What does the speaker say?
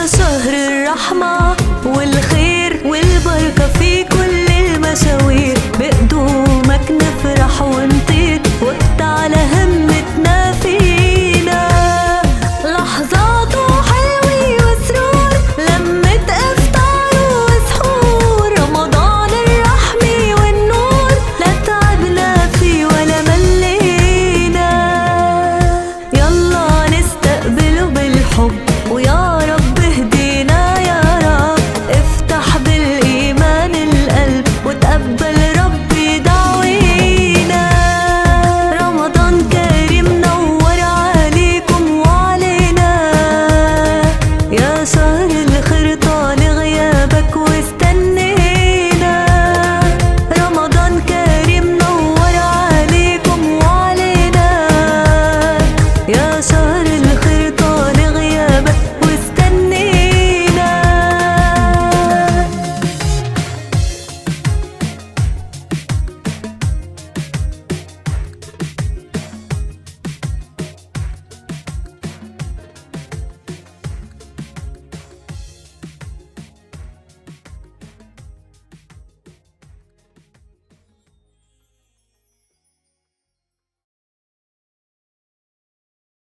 يا شهر الرحمة والخير والبركة في كل المشاوير، بقدومك نفرح ونطير وقت على همتنا فينا، لحظات وحلوة وسرور لمة افطار وسحور، رمضان الرحمة والنور لا تعبنا فيه ولا ملينا، يلا نستقبله بالحب ويا رب اهدينا يا رب، افتح بالإيمان القلب وتقبل ربي دعوينا، رمضان كريم نور عليكم وعلينا يا شهر